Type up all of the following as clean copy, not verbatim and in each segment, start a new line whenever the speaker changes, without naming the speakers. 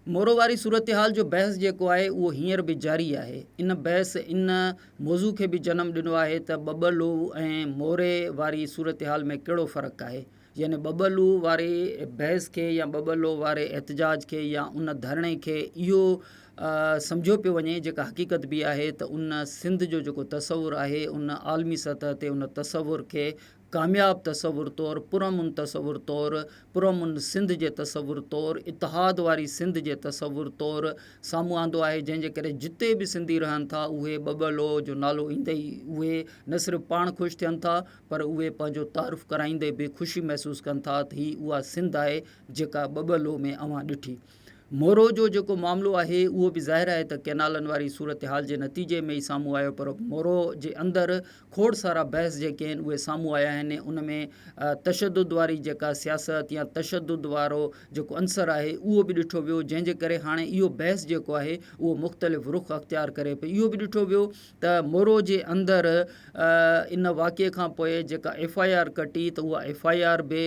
मोरो वारी सूरत हाल जो बहस जेको आहे उहो हींअर बि जारी आहे। इन बहस इन मौज़ू खे बि जनम ॾिनो आहे त बबलू ऐं मोरे वारी सूरत हाल में कहिड़ो फ़र्क़ु आहे। यानी बबलू वारे बहस खे या बबलो वारे एहतजाज खे या उन धरणे खे इहो सम्झो पियो वञे जेका हक़ीक़त बि आहे त उन सिंध जो जेको तसवुरु आहे उन आलमी सतह ते उन तसवुर खे कामयाब तसवुर तौरु पुरमुन तसवुर तौरु पुरमुन सिंध जे तसवुर तौरु इतिहाद वारी सिंध जे तसवुर तौरु साम्हूं आंदो आहे, जंहिंजे करे जिते बि सिंधी रहनि था उहे बबलो जो नालो ईंदे ई उहे न सिर्फ़ु पाण ख़ुशि थियनि था पर उहे पंहिंजो तारुफ़ कराईंदे बि ख़ुशी महसूसु कनि था त हीअ उहा सिंध आहे जेका बबलो में अवां ॾिठी। मोरो जो जेको मामिलो आहे उहो बि ज़ाहिर आहे त कैनालनि वारी सूरत हाल जे नतीजे में ई साम्हूं आयो, पर मोरो जे अंदरि खोड़ सारा बहस जेके आहिनि उहे साम्हूं आया आहिनि। उन में तशदुद वारी जेका सियासत या तशदुद वारो जेको अंसर आहे उहो बि ॾिठो वियो, जंहिंजे करे हाणे इहो बहस जेको आहे उहो मुख़्तलिफ़ रुख़ अख़्तियार करे पियो। इहो बि ॾिठो वियो त मोरो जे अंदरि इन वाक़िए खां पोइ जेका FIR कटी त उहा FIR बि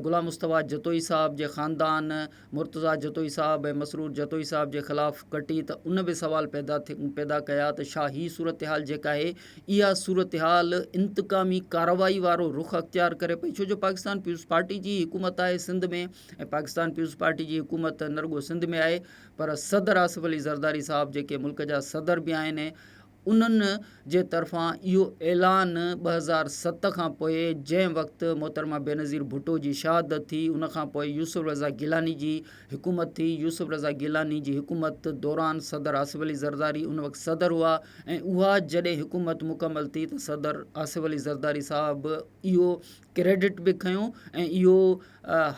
ग़ुलाम मुस्तफ़ा जतोई साहब जे ख़ानदान, मुर्तज़ा जतोई साहब ऐं मसरूर जतोई साहब जे ख़िलाफ़ु कटी त उन बि सवाल पैदा कया त छा ही सूरत हाल जेका आहे इहा सूरत हाल इंतकामी कार्रवाई वारो रुख़ अख़्तियार करे पई। छो जो पाकिस्तान पीपुल्स पार्टी जी हुकूमत आहे सिंध में ऐं पाकिस्तान पीपुल्स पार्टी जी हुकूमत न रुॻो सिंध में आहे पर सदर आसिफ अली ज़रदारी साहब जेके मुल्क जा सदर बि आहिनि उन्हनि जे तरफ़ां इहो ऐलान 2007 खां पोइ जंहिं वक़्तु मोहतरमा बेनज़ीर भुट्टो जी शहादत थी उन खां पोइ यूसुफ रज़ा गिलानी जी हुकूमत थी। यूसुफ रज़ा गिलानी जी हुकूमत दौरान सदर आसिफ अली ज़रदारी उन वक़्तु सदर हुआ ऐं उहा जॾहिं हुकूमत मुकमल थी त सदर आसिफ अली ज़रदारी साहब इहो क्रेडिट बि खयों ऐं इहो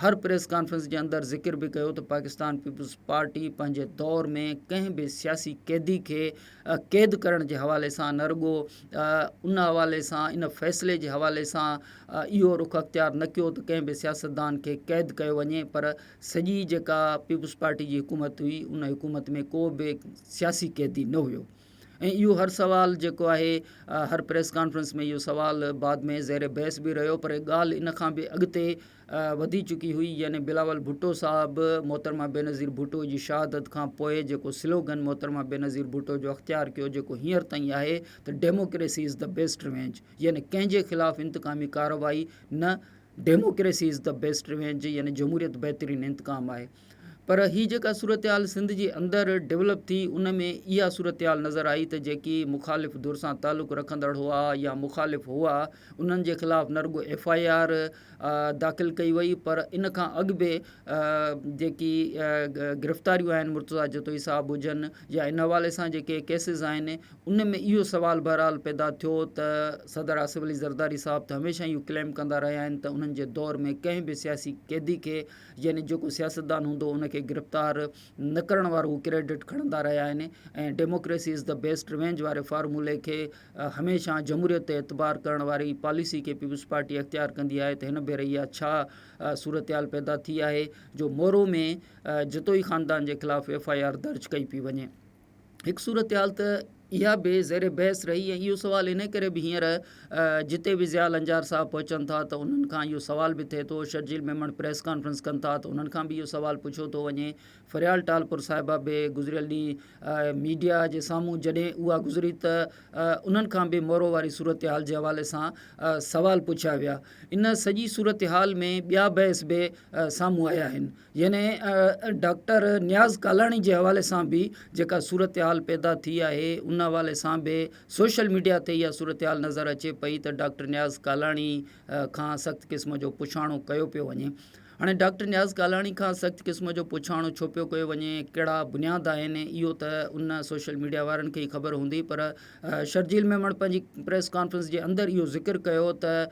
हर प्रेस कॉन्फ्रेंस जे अंदरि ज़िक्र बि कयो त पाकिस्तान पीपुल्स पार्टी पंहिंजे दौर में कंहिं बि सियासी क़ैदी खे क़ैद करण जे हवाले सां न रुॻो उन हवाले सां इन फ़ैसिले जे हवाले सां इहो रुख़ अख़्तियार न कयो त कंहिं बि सियासतदान खे क़ैद कयो वञे, पर सॼी जेका पीपुल्स पार्टी जी हुकूमत हुई उन हुकूमत में को बि सियासी क़ैदी न हुयो। ऐं इहो हर सुवाल जेको आहे हर प्रेस कॉन्फ्रेंस में इहो सुवाल बाद में ज़ेर बहस बि रहियो, पर ॻाल्हि इन खां बि अॻिते वधी चुकी हुई। यानी बिलावल भुट्टो साहब मोहतरमा बेनज़ीर भुट्टो जी शहादत खां पोइ जेको स्लोगन मोहतरमा बेनज़ीर भुट्टो जो अख़्तियार कयो जेको हींअर ताईं आहे त democracy is the best revenge, यानी कंहिंजे ख़िलाफ़ु इंतकामी कार्रवाई न, democracy is the best revenge, यानी जमहूरियत बहितरीनु इंतकाम आहे। पर ही जेका सूरत हाल सिंध जे अंदरि डेवलप थी उन में इहा सूरत हाल नज़र आई त जेकी मुखालिफ़ धुर सां तालुक़ु रखंदड़ हुआ या मुखालिफ़ हुआ उन्हनि जे ख़िलाफ़ु न रुॻो FIR दाख़िल कई वई पर इन खां अॻु बि जेकी गिरफ़्तारियूं आहिनि मुर्तज़ा जतोई साहब हुजनि या इन हवाले सां जेके केसिस आहिनि उन में इहो सुवाल बहरहाल पैदा थियो त सदर आसिफ अली ज़रदारी साहब त हमेशह इहो क्लेम कंदा रहिया आहिनि त उन्हनि जे दौर में कंहिं बि सियासी क़ैदी खे यानी जेको सियासतदान हूंदो उनखे गिरफ़्तार न करण वारो क्रेडिट खणंदा रहिया आहिनि ऐं democracy is the best revenge वारे फार्मूले खे हमेशह जमहूरियत ते एतबार करण वारी पॉलिसी खे पीपुल्स पार्टी अख़्तियार कंदी आहे। त हिन भेरे इहा छा सूरत हाल पैदा थी आहे जो मोरो में जतोई ख़ानदान जे ख़िलाफ़ु FIR दर्ज कई पई वञे। हिकु सूरत हाल त इहा बि ज़ेर बहस रही ऐं इहो सुवाल इन करे बि हींअर जिते बि ज़िया अंजार साहब पहुचनि था त उन्हनि खां इहो सुवाल बि थिए थो, शर्जील मेमण प्रेस कॉन्फ्रेंस कनि था त उन्हनि खां बि इहो सुवाल पुछियो थो वञे। फरियाल टालपुर साहिबा बि गुज़िरियल ॾींहुं मीडिया जे साम्हूं जॾहिं उहा गुज़री त उन्हनि खां बि मोरो वारी सूरत हाल जे हवाले सां सुवाल पुछिया विया। इन सॼी सूरत हाल में ॿिया बहस बि साम्हूं आया आहिनि, यानी डॉक्टर नियाज़ कालाणी जे हवाले सां बि जेका सूरत हाल पैदा थी आहे उन हवाले सां बि सोशल मीडिया ते इहा सूरत हाल नज़र अचे पई त डॉक्टर नियाज़ कालाणी खां सख़्तु क़िस्म जो पुछाणो कयो पियो वञे। हाणे डॉक्टर नियाज़ कालाणी खां सख़्तु क़िस्म जो पुछाणो छो पियो कयो वञे, कहिड़ा बुनियाद आहिनि, इहो त उन सोशल मीडिया वारनि खे ई ख़बर हूंदी, पर शर्जील मेमण पंहिंजी प्रेस कॉन्फ्रेंस जे अंदरि इहो ज़िक्र कयो त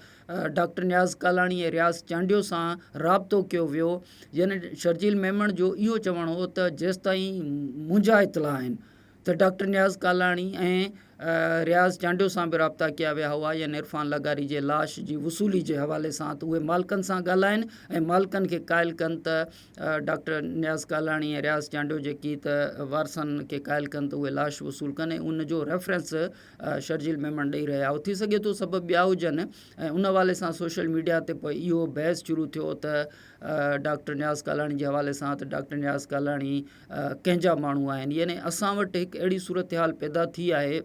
डॉक्टर नियाज़ कालाणी ऐं रियाज़ चांडियो सां राब्तो कयो वियो। यानी शर्जील मेमण जो इहो चवणु हो त जेसिताईं मुंहिंजा इतला आहिनि त डॉक्टर नियाज़ कालाणी ऐं रियाज़ चांडियो सां बि राब्ता कया विया हुआ यानी इरफान लगारी जे लाश जी वसूली जे हवाले सां, त उहे मालिकनि सां ॻाल्हाइनि ऐं मालिकनि खे क़ाइल कनि त डॉक्टर नियाज़ कालाणी ऐं रियाज़ चांडियो जेकी त वारसनि खे क़ाइल कनि त उहे लाश वसूल कनि ऐं उनजो रेफरेंस शर्जील मेमन ॾेई रहिया हो। थी सघे थो सबबु ॿिया हुजनि ऐं उन हवाले सां सोशल मीडिया ते पोइ इहो बहस शुरू थियो त डॉक्टर नियाज़ कालाणी जे हवाले सां त डॉक्टर नियाज़ कालाणी कंहिंजा माण्हू आहिनि। यानी असां वटि हिकु अहिड़ी सूरत हाल पैदा थी आहे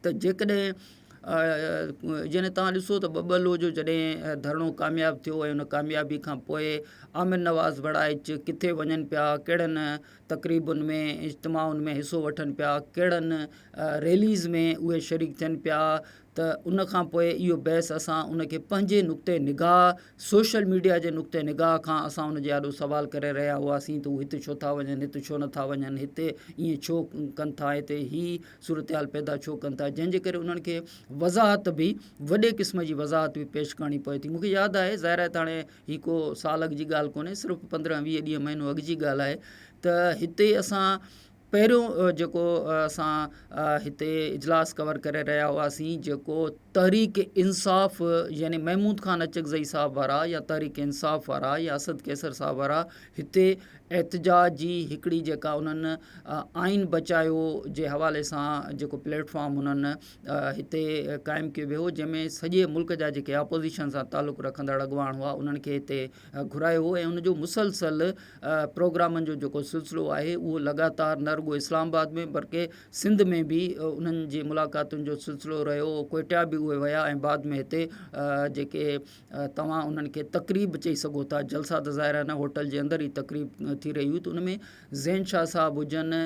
त जेकॾहिं यानी तव्हां ॾिसो त बबलो जो जॾहिं धरणो कामयाबु थियो ऐं उन कामयाबी खां पोइ आमिर नवाज़ बड़ाइच किथे वञनि पिया, कहिड़नि तक़रीबुनि में इज्तिमाउनि में हिसो वठनि पिया, कहिड़नि रैलीज़ में उहे शरीक थियनि पिया, त उन खां पोइ इहो बहस असां उनखे पंहिंजे नुक़्ते निगाह सोशल मीडिया जे नुक़्ते निगाह खां असां उनजे ॾाढो सुवाल करे रहिया हुआसीं त उहे हिते छो था वञनि, हिते छो नथा वञनि, हिते ईअं छो कनि था, हिते हीअ सूरत हाल पैदा छो कनि था, जंहिंजे करे उन्हनि खे वज़ाहत बि वॾे क़िस्म जी वज़ाहत बि पेश करणी पए थी। मूंखे यादि आहे, ज़ाहिर आहे त हाणे हीअ को साल अॻु जी ॻाल्हि कोन्हे, सिर्फ़ु 15-20 ॾींहं महीनो अॻु जी ॻाल्हि आहे त हिते असां पहिरियों जेको असां हिते इजलास कवर करे रहिया हुआसीं जेको तहरीक इंसाफ़ यानी महमूद ख़ान अचकज़ई साहब वारा या तहरीक इंसाफ़ वारा या असद कैसर साहब वारा हिते एहतजाज जी हिकिड़ी जेका उन्हनि आइन बचायो जे हवाले सां जेको प्लेटफॉर्म उन्हनि हिते क़ाइमु कयो वियो, जंहिंमें सॼे मुल्क जा जेके अपोज़िशन सां तालुक़ु रखंदड़ अॻवान हुआ उन्हनि खे हिते घुरायो हो ऐं उनजो मुसलसल प्रोग्रामनि जो जेको सिलसिलो आहे उहो लगातार न रुगो इस्लामाबाद में बल्कि सिंध में बि उन्हनि जी मुलाक़ातुनि जो सिलसिलो रहियो। कोयटा बि उहे विया ऐं बाद में हिते जेके तव्हां उन्हनि खे तक़रीब चई सघो था, जलसा त ज़ाहिर न होटल जे अंदरि ई तक़रीब थी रही हुई, त उन में ज़ैन शाह साहब हुजनि,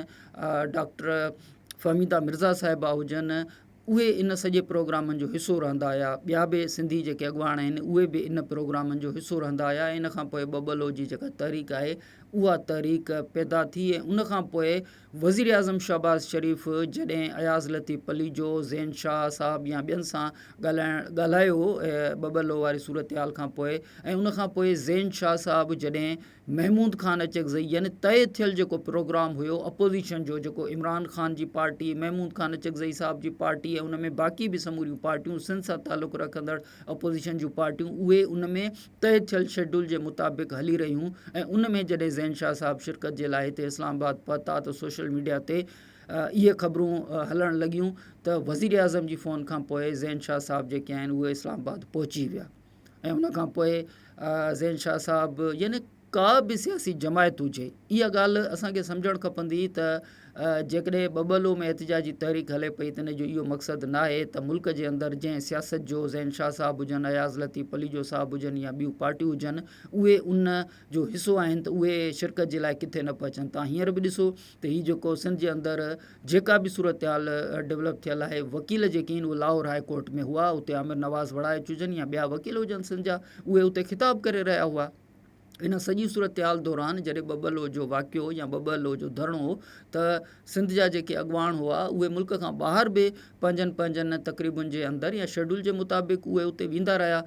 डॉक्टर फ़हमीदा मिर्ज़ा साहिबा हुजनि, उहे इन सॼे प्रोग्रामनि जो हिसो रहंदा हुआ। ॿिया बि सिंधी जेके अॻवान आहिनि उहे बि इन प्रोग्रामनि जो हिसो रहंदा हुआ। इन खां पोइ बबलो जी जेका तहरीक आहे उहा तहरीक पैदा थी ऐं उनखां पोइ वज़ीर आज़म शहबाज़ शरीफ़ जॾहिं अयाज़ लतीफ़ अली जो ज़ैन शाह साहब या ॿियनि सां ॻाल्हायो बबलो वारी सूरत हाल खां पोइ, ऐं उनखां पोइ ज़ैन शाह साहब जॾहिं महमूद ख़ान अचकज़ई यानी तय थियल जेको प्रोग्राम हुयो अपोज़िशन जो, जेको इमरान ख़ान जी पार्टी, महमूद ख़ान अचकज़ई साहब जी पार्टी ऐं उन में बाक़ी बि समूरियूं पार्टियूं सिंध सां तालुक़ु रखंदड़ अपोज़िशन जूं पार्टियूं, उहे उन में तय थियल शेड्यूल जे मुताबिक़ हली रहियूं ऐं उन में जॾहिं ज़ैन शाह साहब शिरकत जे लाइ हिते इस्लामाबाद पहुता त सोशल मीडिया ते इहे ख़बरूं हलणु लॻियूं त वज़ीर आज़म जी फ़ोन खां पोइ ज़ैन शाह साहब जेके आहिनि उहे इस्लामाबाद पहुची विया ऐं उन खां पोइ ज़ैन शाह साहब यानी का बि सियासी जमायत हुजे, इहा ॻाल्हि असांखे सम्झणु खपंदी त जेकॾहिं बबलो में एहतिजाजी तहरीक हले पई त इन जो इहो मक़सदु न आहे त मुल्क जे अंदरि जंहिं सियासत जो ज़ैन शाह साहब हुजनि, अयाज़ लतीफ़ अली जो साहब हुजनि या ॿियूं पार्टियूं हुजनि, उहे उन जो हिसो आहिनि त उहे शिरकत जे लाइ किथे न पहुचनि। तव्हां हींअर बि ॾिसो त हीअ जेको सिंध जे अंदरि जेका बि सूरत हाल डेवलप थियल आहे, वकील जेके आहिनि उहे लाहौर हाई कोर्ट में हुआ, उते आमिर नवाज़ बड़ाइच हुजनि या ॿिया वकील हुजनि सिंध जा, उहे उते ख़िताब करे रहिया हुआ। इन सॼी सूरत हाल दौरान जॾहिं बबलो जो वाक़ियो या बबलो जो धरणो हो त सिंध जा जेके अॻवान हुआ उहे मुल्क खां ॿाहिरि बि पंहिंजनि तक़रीबुनि जे अंदरि या शेड्यूल जे मुताबिक़ उहे उते वेंदा रहिया।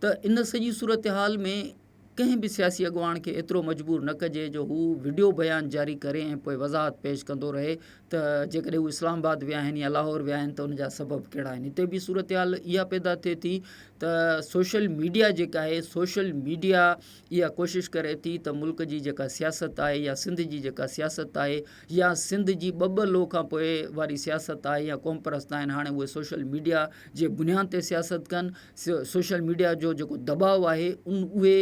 त इन सॼी सूरत हाल में कंहिं बि सियासी अॻवान खे एतिरो मजबूर न कजे जो हू वीडियो बयान जारी करे ऐं पोइ वज़ाहत पेश कंदो रहे त जेकॾहिं हू इस्लामाबाद विया आहिनि या लाहौर विया आहिनि त उनजा सबब कहिड़ा आहिनि। हिते बि सूरत हाल इहा पैदा थिए थी त सोशल मीडिया जेका आहे, सोशल मीडिया इहा कोशिशि करे थी त मुल्क जी जेका सियासत आहे या सिंध जी जेका सियासत आहे या सिंध जी ॿ खां पोइ वारी सियासत आहे या क़ौम परस्त आहिनि, हाणे उहे सोशल मीडिया जे बुनियाद ते सियासत कनि। सोशल मीडिया जो जेको दबाव आहे उहे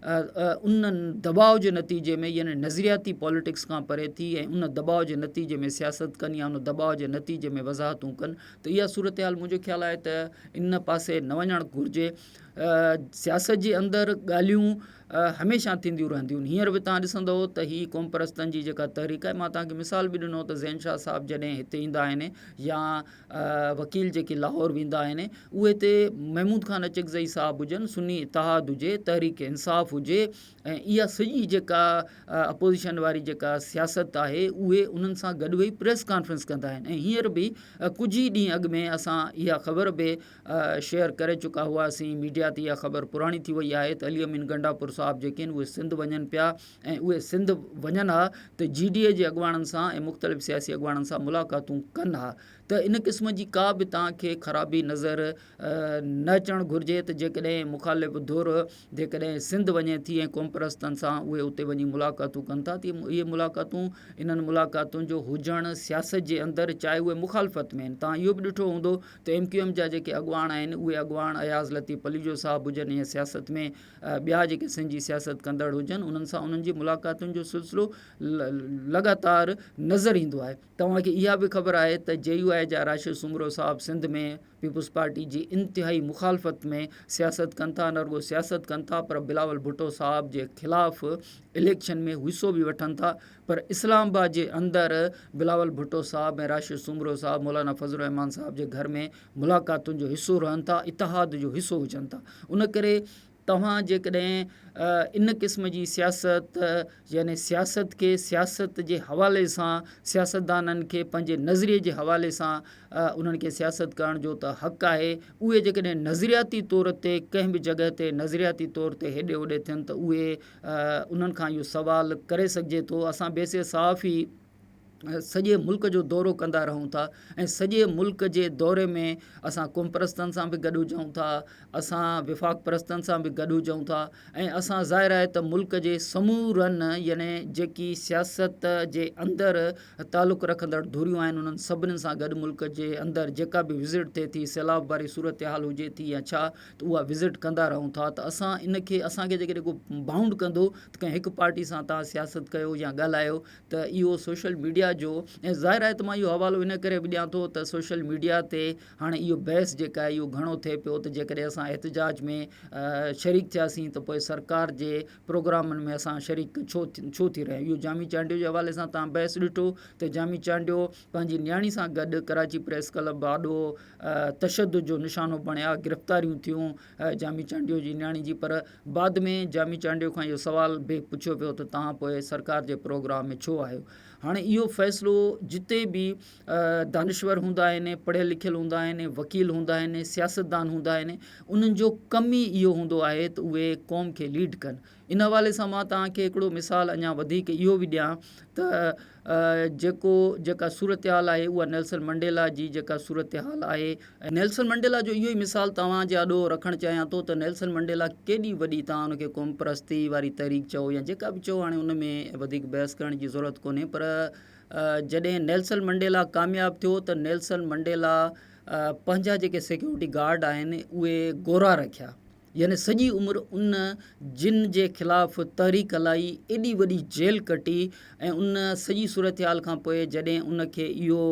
उन दबाव जे नतीजे में यानी नज़रियाती पॉलिटिक्स खां परे थी ऐं उन दबाव जे नतीजे में सियासत कनि या उन दबाव जे नतीजे में वज़ाहतूं कनि, त इहा सूरत हाल मुंहिंजो ख़्यालु आहे त इन पासे न वञणु घुरिजे। सियासत जे अंदरि ॻाल्हियूं हमेशह थींदियूं रहंदियूं आहिनि। हींअर बि तव्हां ॾिसंदव त हीअ क़ौम परस्तनि जी जेका तहरीक आहे, मां तव्हांखे मिसाल बि ॾिनो त ज़ैन शाह साहब जॾहिं हिते ईंदा आहिनि या वकील जेके लाहौर वेंदा आहिनि, उहे हिते महमूद ख़ान अचकज़ई साहब हुजनि, सुन्नी इतिहाद हुजे, तहरीक इंसाफ़ हुजे ऐं इहा सॼी जेका अपोज़िशन वारी जेका सियासत आहे उहे उन्हनि सां गॾु वेही प्रेस कॉन्फ्रेंस कंदा आहिनि। ऐं हींअर बि कुझु ई ॾींहं अॻु में असां इहा ख़बर बि शेयर करे चुका हुआसीं मीडिया वाक़ियात इहा ख़बर पुराणी थी वई आहे त अली अमीन गंडापुर साहिब जेके आहिनि उहे सिंध वञनि पिया ऐं उहे सिंध वञनि हा त GDA जे अॻुवाणनि सां ऐं मुख़्तलिफ़ सियासी अॻुवाणनि सां मुलाक़ातूं कनि हा। त इन क़िस्म जी का बि तव्हांखे ख़राबी नज़र न अचणु घुरिजे त जेकॾहिं मुख़ालिफ़ धुर जेकॾहिं सिंध वञे थी ऐं क़ौम परस्तनि सां उहे उते वञी मुलाक़ातूं कनि था त इहे मुलाक़ातूं इन्हनि मुलाक़ातुनि जो हुजणु सियासत जे अंदरि चाहे उहे मुखालफ़त में आहिनि। तव्हां इहो बि ॾिठो हूंदो त MQM जा जेके अॻुवाण आहिनि उहे अॻुवाण अयाज़ लतीफ़ पलीजो साहिबु हुजनि या सियासत में ॿिया जेके सिंधी सियासत कंदड़ हुजनि उन्हनि सां उन्हनि जी मुलाक़ातुनि जो सिलसिलो लगातार नज़र ईंदो आहे। तव्हांखे इहा बि ख़बर आहे त JUI जा राशिद सुमरो साहिबु सिंध में पीपुल्स पार्टी जी इंतिहाई मुखालफ़त में सियासत कनि था, न रुगो सियासत कनि था पर बिलावल भुट्टो साहिब जे ख़िलाफ़ इलेक्शन में हिसो बि वठनि था। पर इस्लामाबाद जे अंदरि बिलावल भुट्टो साहिबु ऐं राशिद सुमरो साहिबु मौलाना फज़लुर रहमान साहिब जे घर में मुलाक़ातुनि जो हिसो रहनि था, इतिहाद जो हिसो हुजनि था। उन करे तव्हां जेकॾहिं इन क़िस्म जी सियासत यानी सियासत खे सियासत जे हवाले सां सियासतदाननि खे पंहिंजे नज़रिए जे हवाले सां उन्हनि खे सियासत करण जो त हक़ु आहे। उहे जेकॾहिं नज़रियाती तौर ते कंहिं बि जॻह ते नज़रियाती तौर ते हेॾे होॾे थियनि त उहे उन्हनि खां इहो सुवाल करे सघिजे थो। असां बेसे साफ़ ई सॼे मुल्क जो दौरो कंदा रहूं था ऐं सॼे मुल्क जे दौरे में असां क़ौम परस्तनि सां बि गॾु हुजूं था, असां विफ़ाक़ परस्तनि सां बि गॾु हुजूं था ऐं असां ज़ाहिर आहे त मुल्क जे समूरनि यानी जेकी सियासत जे अंदरि तालुक़ु रखंदड़ धुरियूं आहिनि उन्हनि सभिनीनि सां गॾु मुल्क जे अंदरि जेका बि विज़िट थिए थी, सैलाब वारी सूरत हाल हुजे थी या छा, त उहा विज़िट कंदा रहूं था। त असां इनखे असांखे जेकॾहिं को बाउंड कंदो त कंहिं हिकु पार्टी सां तव्हां सियासत कयो या ॻाल्हायो त इहो सोशल मीडिया जो ऐं ज़ाहिर आहे त मां इहो हवालो इन करे बि ॾियां थो त सोशल मीडिया ते हाणे इहो बहस जेका आहे इहो घणो थिए पियो त जेकॾहिं असां एहतिजाज में शरीक थियासीं त पोइ सरकार जे प्रोग्रामनि में असां शरीक छो थी रहिया। इहो जामी चांडियो जे हवाले सां तव्हां बहस ॾिठो त जामी चांडियो पंहिंजी न्याणी सां गॾु कराची प्रेस क्लब आॾो तशदुद जो निशानो बणिया, गिरफ़्तारियूं थियूं जामी चांडियो जी न्याणी जी, पर बाद में जामी चांडियो खां इहो सुवाल बि पुछियो पियो त तव्हां पोइ सरकार जे प्रोग्राम में छो आहियो। हाणे इहो फ़ैसिलो जिते बि दानिश्वर हूंदा आहिनि, पढ़ियल लिखियल हूंदा आहिनि, वकील हूंदा आहिनि, सियासतदान हूंदा आहिनि, उन्हनि जो कमु ई इहो हूंदो आहे त उहे क़ौम खे लीड कनि। इन हवाले सां मां तव्हांखे हिकिड़ो मिसाल अञा वधीक इहो बि ॾियां त जेका सूरत हाल आहे उहा नेल्सन मंडेला जी जेका सूरत हाल आहे, नेल्सन मंडेला जो इहो ई मिसाल तव्हांजे आॾो रखणु चाहियां थो त नेल्सन मंडेला केॾी वॾी तव्हां उनखे क़ौम परस्ती वारी तहरीक चओ या जेका बि चओ, हाणे उन में वधीक बहस करण जी ज़रूरत कोन्हे, पर जॾहिं नेल्सन मंडेला कामयाबु थियो त नेल्सन मंडेला पंहिंजा जेके सिक्योरिटी गार्ड आहिनि उहे गोरा रखिया, यानी सॼी उमिरि उन जिन जे ख़िलाफ़ु तहरीक हलाई, एॾी वॾी जेल कटी ऐं उन सॼी सूरत हाल खां पोइ जॾहिं उनखे इहो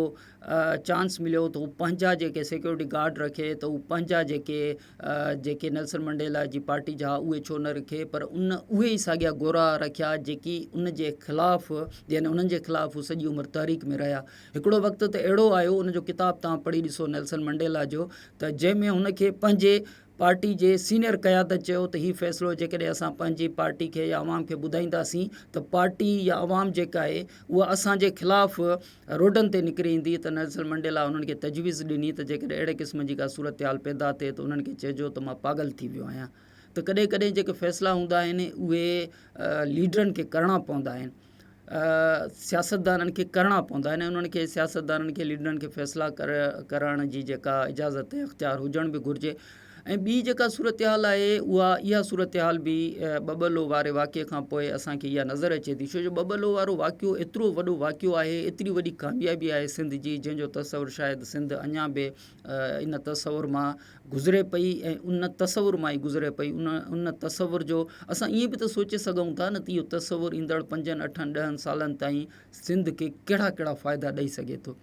चांस मिलियो त उहो पंहिंजा जेके सिक्योरिटी गार्ड रखे त उहे पंहिंजा जेके नेल्सन मंडेला जी पार्टी जा उहे छो न रखे, पर उहे ई साॻिया गोरा रखिया जेकी उन जे ख़िलाफ़ु यानी उन्हनि जे ख़िलाफ़ु सॼी उमिरि तहरीक में रहिया। हिकिड़ो वक़्तु त अहिड़ो आयो, उनजो किताबु तव्हां पढ़ी ॾिसो नेल्सन मंडेला जो, त जंहिंमें हुनखे पंहिंजे पार्टी जे सीनियर क़यादत चयो त हीउ फ़ैसिलो जेकॾहिं असां पंहिंजी पार्टी खे या अवाम खे ॿुधाईंदासीं त पार्टी या अवाम जेका आहे उहा असांजे ख़िलाफ़ु रोडनि ते निकिरी ईंदी। त नेल्सन मंडेला उन्हनि खे तजवीज़ ॾिनी त जेकॾहिं अहिड़े क़िस्म जी का सूरत हाल पैदा थिए त उन्हनि खे चइजो त मां पागल थी वियो आहियां। त कॾहिं कॾहिं जेके फ़ैसिला हूंदा आहिनि उहे लीडरनि खे करणा पवंदा आहिनि, सियासतदाननि खे करणा पवंदा आहिनि, उन्हनि खे सियासतदाननि खे लीडरनि खे फ़ैसिला करण जी जेका इजाज़त इख़्तियार हुजण बि घुरिजे। ऐं ॿी जेका सूरत हाल आहे उहा इहा सूरत हाल बि बबलो वारे वाक़िए खां पोइ असांखे इहा नज़र अचे थी, छो जो बबलो वारो वाक़ियो एतिरो वॾो वाक़ियो आहे, एतिरी वॾी कामयाबी आहे सिंध जी, जंहिंजो तसवुरु शायदि सिंध अञा बि इन तसवुर मां गुज़रे पई ऐं उन तसवुर मां ई गुज़रे पई। उन तसवुर जो असां ईअं बि त सोचे सघूं था न त इहो तसवुरु ईंदड़ 5-8-10 सालनि ताईं सिंध खे कहिड़ा कहिड़ा फ़ाइदा ॾेई सघे थो,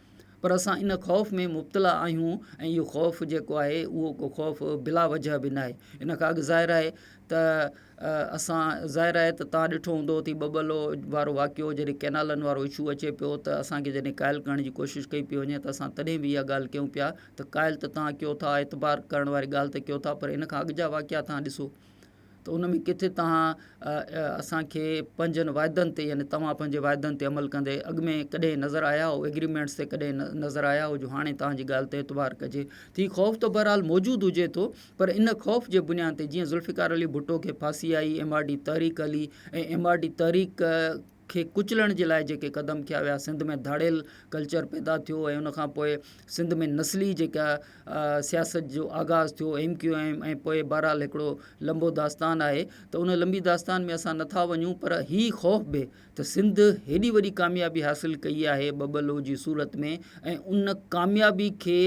पर असां इन ख़ौफ़ में मुब्तला आहियूं ऐं इहो ख़ौफ़ जेको आहे उहो को ख़ौफ़ बिला वजह बि न आहे। इन खां अॻु ज़ाहिर आहे त ज़ाहिर आहे त तव्हां ॾिठो हूंदो त बबलो वारो वाक़ियो जॾहिं कैनालनि वारो इशू अचे पियो त असांखे जॾहिं क़ाइल करण जी कोशिशि कई पई वञे त असां तॾहिं बि इहा ॻाल्हि कयूं पिया त क़ाइल त तव्हां कयो था, एतबार करण वारी ॻाल्हि त कयो था, पर इन खां अॻु जा वाक़िया तव्हां ॾिसो त उन में किथे तव्हां असांखे पंहिंजनि वाइदनि ते यानी तव्हां पंहिंजे वाइदनि ते अमल कंदे अॻु में कॾहिं नज़र आया हो, एग्रीमेंट्स ते कॾहिं नज़र आया हो जो हाणे तव्हांजी ॻाल्हि ते एतबार कजे थी। ख़ौफ़ त बहरहाल मौजूदु हुजे थो, पर इन ख़ौफ़ जे बुनियाद ते जीअं ज़ुल्फ़िकार अली भुट्टो खे फांसी आई, MRD तहरीक हली ऐं MRD तहरीक खे कुचलण जे लाइ जेके क़दम कया विया, सिंध में धाड़ेल कल्चर पैदा थियो ऐं उनखां पोइ सिंध में नस्ली जेका सियासत जो आगाज़ थियो, MQM ऐं पोइ बहरहाल हिकिड़ो लंबो दास्तान आहे। त उन लंबी दास्तान में असां नथा वञूं, पर ही ख़ौफ़ बि त सिंध हेॾी वॾी कामयाबी हासिलु कई आहे बबलो जी सूरत में, ऐं उन कामयाबी खे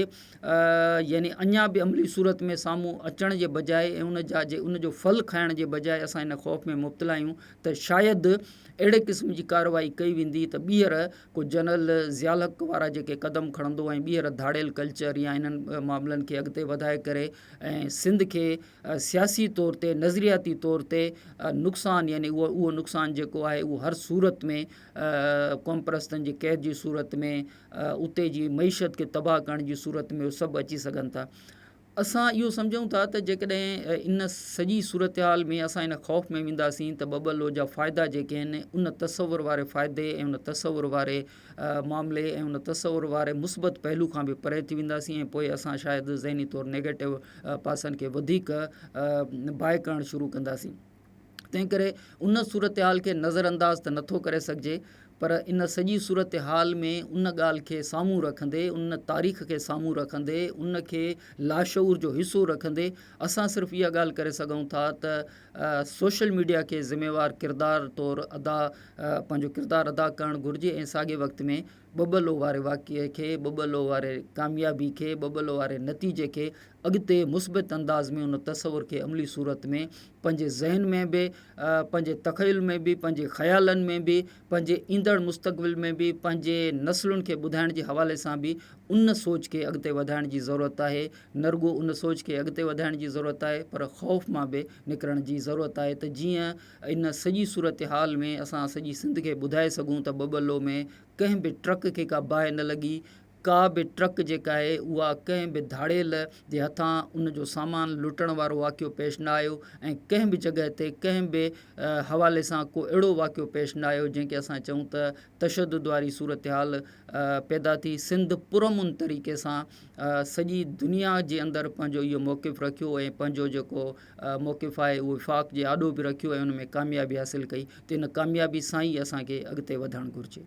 यानी अञा बि अमली सूरत में साम्हूं अचण जे बजाए ऐं उनजो फल खाइण जे बजाए असां इन ख़ौफ़ में मुब्तला आहियूं त शायदि अहिड़े क़िस्म जी कार्रवाई कई वेंदी त ॿीहर को जनरल ज़ियाउल हक़ वारा जेके क़दम खणंदो ऐं ॿीहर धाड़ेल कल्चर या इन्हनि मामलनि खे अॻिते वधाए करे ऐं सिंध खे सियासी तौर ते नज़रियाती तौर ते नुक़सानु यानी उहो नुक़सानु जेको आहे उहो हर सूरत में क़ौम परस्तनि जी क़ैद जी सूरत में, उते जी मईशत खे तबाह करण जी सूरत में उहे सभु अची सघनि था। असां इहो सम्झूं था त जेकॾहिं इन सॼी सूरत हाल में असां इन ख़ौफ़ में वेंदासीं त बबलो जा फ़ाइदा जेके आहिनि उन तसवुर वारे फ़ाइदे ऐं उन तसवुर वारे मामले ऐं उन तसवुर वारे मुस्बत पहलू खां बि परे थी वेंदासीं, ऐं पोइ असां शायदि ज़हनी तौरु नेगेटिव पासनि खे वधीक बाहि करणु शुरू कंदासीं। तंहिं करे उन सूरत हाल खे नज़रअंदाज़ त नथो करे सघिजे, पर इन सॼी सूरत हाल में उन ॻाल्हि खे साम्हूं रखंदे, उन तारीख़ खे साम्हूं रखंदे, उन खे लाशऊर जो हिसो रखंदे असां सिर्फ़ु इहा ॻाल्हि करे सघूं था त सोशल मीडिया खे ज़िम्मेवार किरदार तौरु पंहिंजो किरदारु अदा करणु घुरिजे, ऐं साॻे वक़्त में बबलो वारे वाक़िए खे, बबलो वारे कामयाबी खे, बबलो वारे नतीजे खे अॻिते मुस्बित अंदाज़ में उन तसवुर खे अमली सूरत में पंहिंजे ज़हन में बि, पंहिंजे तख़यल में बि, पंहिंजे ख़्यालनि में बि, पंहिंजे ईंदड़ मुस्तक़बिल में बि, पंहिंजे नसलुनि खे ॿुधाइण जे हवाले सां बि उन सोच खे अॻिते वधाइण जी ज़रूरत आहे। न रुॻो उन सोच खे अॻिते वधाइण जी ज़रूरत आहे, पर ख़ौफ़ मां बि निकिरण जी ज़रूरत आहे, त जीअं इन सॼी सूरत हाल में असां सॼी सिंध खे ॿुधाए सघूं त बबलो में कंहिं बि ट्रक खे का बाहि न लॻी, का बि ट्रक जेका आहे उहा कंहिं बि धाड़ेल जे हथां उनजो सामान लुटण वारो वाक़ियो पेश न आयो, ऐं कंहिं बि जॻह ते कंहिं बि हवाले सां को अहिड़ो वाक़ियो पेश न आयो जंहिंखे असां चऊं त तशदुद वारी सूरत हाल पैदा थी। सिंध पुरमुन तरीक़े सां सॼी दुनिया जे अंदरि पंहिंजो इहो मौक़िफ़ रखियो ऐं पंहिंजो जेको मौक़िफ़ आहे उहो विफ़ाक़ जे आॾो बि रखियो ऐं उन में कामयाबी हासिलु कई, त इन कामयाबी सां ई असांखे अॻिते वधणु घुरिजे।